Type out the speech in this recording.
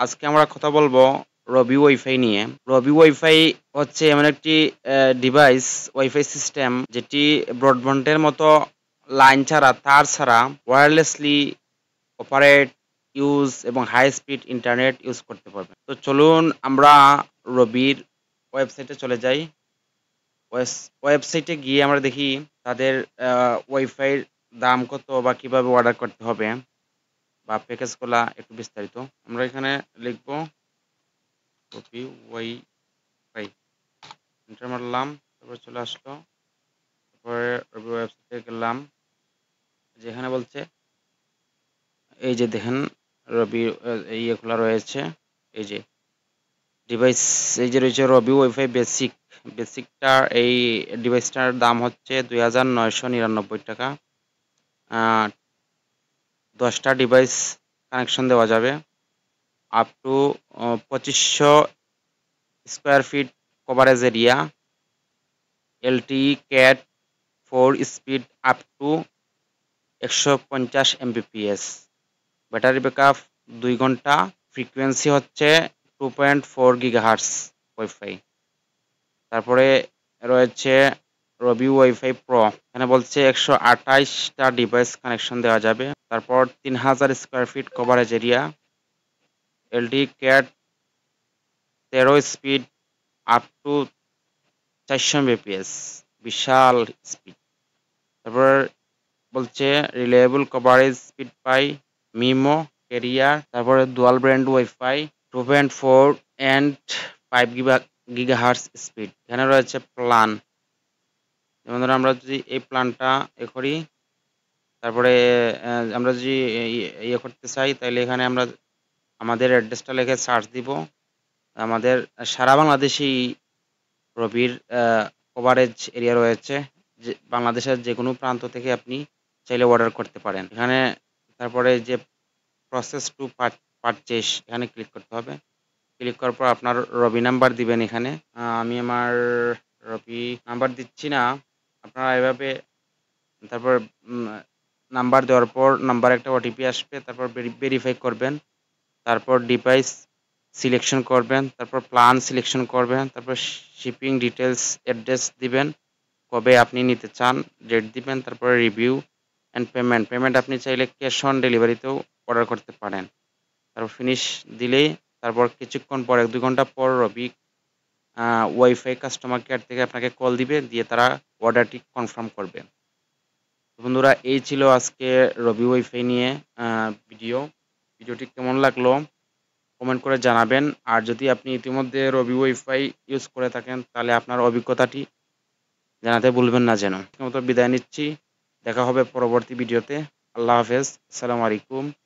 আজকে আমরা কথা বলবো রবি ওয়াইফাই নিয়ে। রবি ওয়াইফাই হচ্ছে এমন একটি ডিভাইস, ওয়াইফাই সিস্টেম যেটি ব্রডব্যান্ডের মতো লাইন ছাড়া, তার ছাড়া ওয়্যারলেসলি অপারেট, ইউজ এবং হাই স্পিড ইন্টারনেট ইউজ করতে পারবেন। তো চলুন আমরা রবির ওয়েবসাইটে চলে যাই। ওয়েবসাইটে গিয়ে আমরা দেখি তাদের ওয়াইফাইয়ের দাম কত বা কিভাবে অর্ডার করতে হবে বা প্যাকেজগুলা একটু বিস্তারিত। আমরা এখানে লিখব রবি ওয়াইফাই, এন্টার মারলাম, তারপর চলে আসলো। তারপরে রবি ওয়েবসাইটে গেলাম, যেখানে বলছে এই যে দেখেন রবি ইয়ে খোলা রয়েছে, এই যে ডিভাইস, এই যে রয়েছে রবি ওয়াইফাই বেসিক। বেসিকটার এই ডিভাইসটার দাম হচ্ছে 2999 টাকা। 10টা ডিভাইস কানেকশন দেওয়া যাবে, up to 2500 square feet coverage area, LT cat 4 speed up two 150 Mbps, battery backup 2 ঘন্টা, ফ্রিকোয়েন্সি হচ্ছে 2.4 গিগাহার্টজ ওয়াইফাই। তারপরে রয়েছে রবি ওয়াইফাই প্রো, এখানে বলছে 128টা ডিভাইস কানেকশন দেওয়া যাবে। তারপর 3000 square feet coverage area, LTE cat 13 speed up to 400 Mbps, বিশাল স্পিড। তারপর বলছে রিলায়েবল কভারেজ স্পিড পাই মিমো ক্যারিয়ার, তারপরে dual brand wifi 2.4 and 5 gigahertz speed. এখানে রয়েছে প্ল্যান, যেমন ধরো আমরা যদি এই প্ল্যানটা করি, তারপরে আমরা যদি ইয়ে করতে চাই, তাহলে এখানে আমরা আমাদের অ্যাড্রেসটা লিখে সার্চ দিব। আমাদের সারা বাংলাদেশেই রবির কভারেজ এরিয়া রয়েছে, যে বাংলাদেশের যে কোনো প্রান্ত থেকে আপনি চাইলে অর্ডার করতে পারেন এখানে। তারপরে যে প্রসেস টু পারচেস, এখানে ক্লিক করতে হবে। ক্লিক করার পর আপনার রবি নাম্বার দিবেন এখানে। আমি আমার রবি নাম্বার দিচ্ছি না, আপনারা এভাবে। তারপর নাম্বার দেওয়ার পর নাম্বার একটা ওটিপি আসবে, তারপর ভেরিফাই করবেন, তারপর ডিভাইস সিলেকশন করবেন, তারপর প্ল্যান সিলেকশন করবেন, তারপর শিপিং ডিটেলস অ্যাড্রেস দিবেন, কবে আপনি নিতে চান ডেট দিবেন, তারপরে রিভিউ অ্যান্ড পেমেন্ট আপনি চাইলে ক্যাশ অন ডেলিভারিতেও অর্ডার করতে পারেন। তারপর ফিনিশ দিলেই, তারপর কিছুক্ষণ পর 1-2 ঘন্টা পর রবি ওয়াইফাই কাস্টমার কেয়ার থেকে আপনাকে কল দিবে, দিয়ে তারা অর্ডারটি কনফার্ম করবে। বন্ধুরা, এই ছিল আজকে রবি ওয়াইফাই নিয়ে ভিডিওটি কেমন লাগলো কমেন্ট করে জানাবেন। আর যদি আপনি ইতিমধ্যে রবি ওয়াইফাই ইউজ করে থাকেন, তাহলে আপনার অভিজ্ঞতাটি জানাতে ভুলবেন না যেন। মতো বিদায় নিচ্ছি, দেখা হবে পরবর্তী ভিডিওতে। আল্লাহ হাফেজ, আসসালামু আলাইকুম।